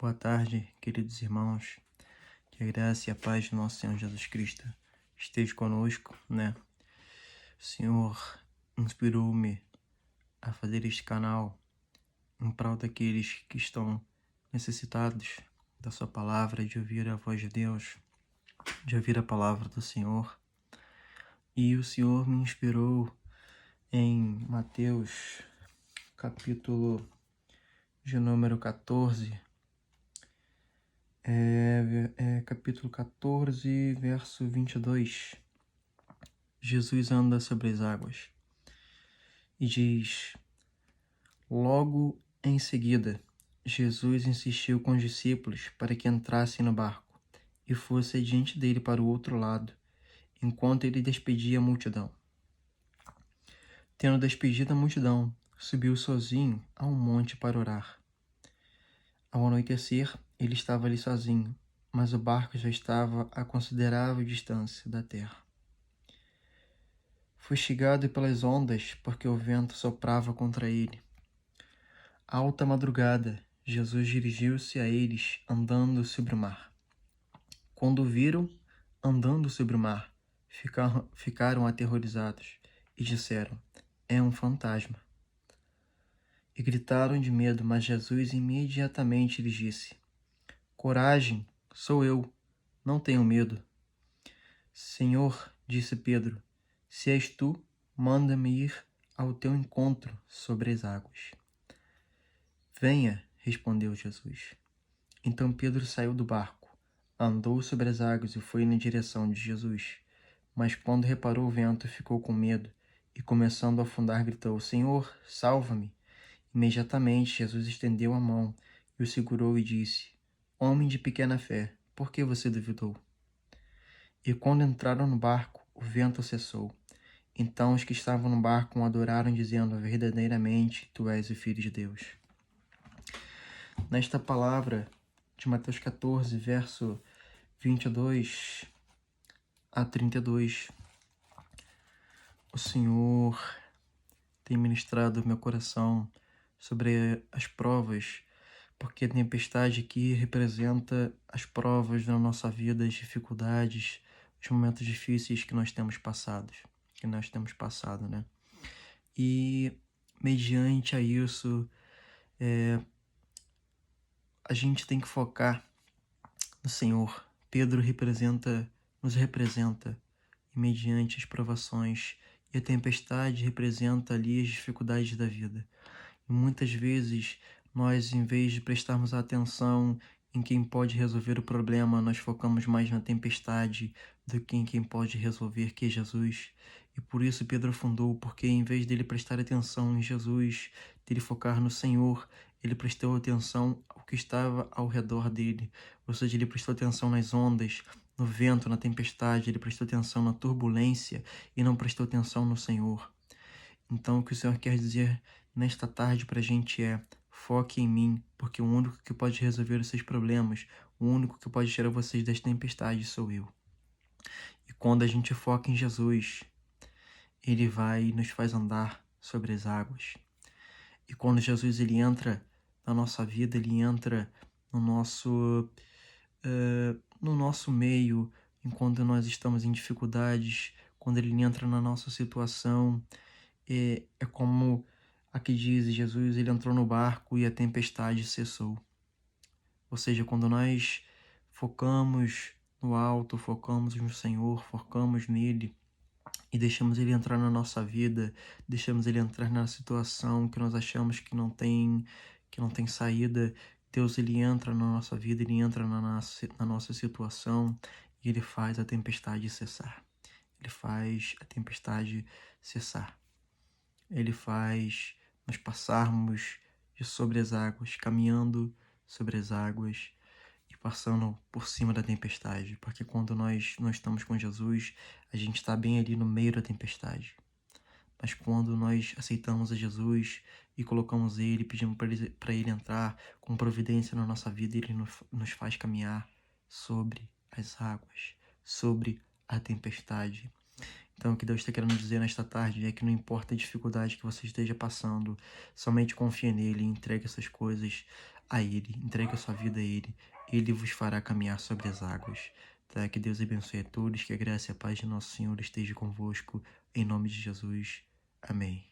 Boa tarde, queridos irmãos. Que a graça e a paz do nosso Senhor Jesus Cristo esteja conosco, né? O Senhor inspirou-me a fazer este canal em prol daqueles que estão necessitados da sua palavra, de ouvir a voz de Deus, de ouvir a palavra do Senhor. E o Senhor me inspirou em Mateus, capítulo de número 14, capítulo 14, verso 22. Jesus anda sobre as águas e diz: logo em seguida, Jesus insistiu com os discípulos para que entrassem no barco e fosse adiante dele para o outro lado, enquanto ele despedia a multidão. Tendo despedido a multidão, subiu sozinho a um monte para orar. Ao anoitecer, ele estava ali sozinho, mas o barco já estava a considerável distância da terra. Fustigado pelas ondas, porque o vento soprava contra ele. Alta madrugada, Jesus dirigiu-se a eles andando sobre o mar. Quando o viram andando sobre o mar, ficaram aterrorizados e disseram: é um fantasma. E gritaram de medo, mas Jesus imediatamente lhes disse: coragem, sou eu, não tenham medo. Senhor, disse Pedro, se és tu, manda-me ir ao teu encontro sobre as águas. Venha, respondeu Jesus. Então Pedro saiu do barco, andou sobre as águas e foi na direção de Jesus. Mas quando reparou o vento, ficou com medo e, começando a afundar, gritou: Senhor, salva-me! Imediatamente Jesus estendeu a mão e o segurou e disse: homem de pequena fé, por que você duvidou? E quando entraram no barco, o vento cessou. Então os que estavam no barco o adoraram, dizendo: verdadeiramente, tu és o Filho de Deus. Nesta palavra de Mateus 14, verso 22 a 32, o Senhor tem ministrado meu coração sobre as provas, porque a tempestade aqui representa as provas da nossa vida, as dificuldades, os momentos difíceis que nós temos passado, né? E mediante a isso, a gente tem que focar no Senhor. Pedro nos representa, e mediante as provações, e a tempestade representa ali as dificuldades da vida. E muitas vezes, nós, em vez de prestarmos atenção em quem pode resolver o problema, nós focamos mais na tempestade do que em quem pode resolver, que é Jesus. E por isso Pedro afundou, porque em vez dele prestar atenção em Jesus, dele focar no Senhor, ele prestou atenção ao que estava ao redor dele. Ou seja, ele prestou atenção nas ondas, no vento, na tempestade, ele prestou atenção na turbulência e não prestou atenção no Senhor. Então, o que o Senhor quer dizer nesta tarde para a gente é: foque em mim, porque o único que pode resolver os seus problemas, o único que pode tirar vocês das tempestades sou eu. E quando a gente foca em Jesus, Ele vai e nos faz andar sobre as águas. E quando Jesus ele entra na nossa vida, Ele entra no nosso meio, enquanto nós estamos em dificuldades, quando Ele entra na nossa situação, é como aqui diz, Jesus ele entrou no barco e a tempestade cessou. Ou seja, quando nós focamos no alto, focamos no Senhor, focamos nele e deixamos ele entrar na nossa vida, deixamos ele entrar na situação que nós achamos que não tem saída, Deus ele entra na nossa vida, ele entra na nossa situação e ele faz a tempestade cessar. Ele faz a tempestade cessar. Ele faz nós passarmos de sobre as águas, caminhando sobre as águas e passando por cima da tempestade. Porque quando nós não estamos com Jesus, a gente está bem ali no meio da tempestade. Mas quando nós aceitamos a Jesus e colocamos Ele, pedimos para ele entrar com providência na nossa vida, Ele nos faz caminhar sobre as águas, sobre a tempestade. Então, o que Deus está querendo dizer nesta tarde é que não importa a dificuldade que você esteja passando, somente confie nele e entregue essas coisas a Ele, entregue a sua vida a Ele. Ele vos fará caminhar sobre as águas. Tá? Que Deus abençoe a todos, que a graça e a paz de nosso Senhor esteja convosco, em nome de Jesus. Amém.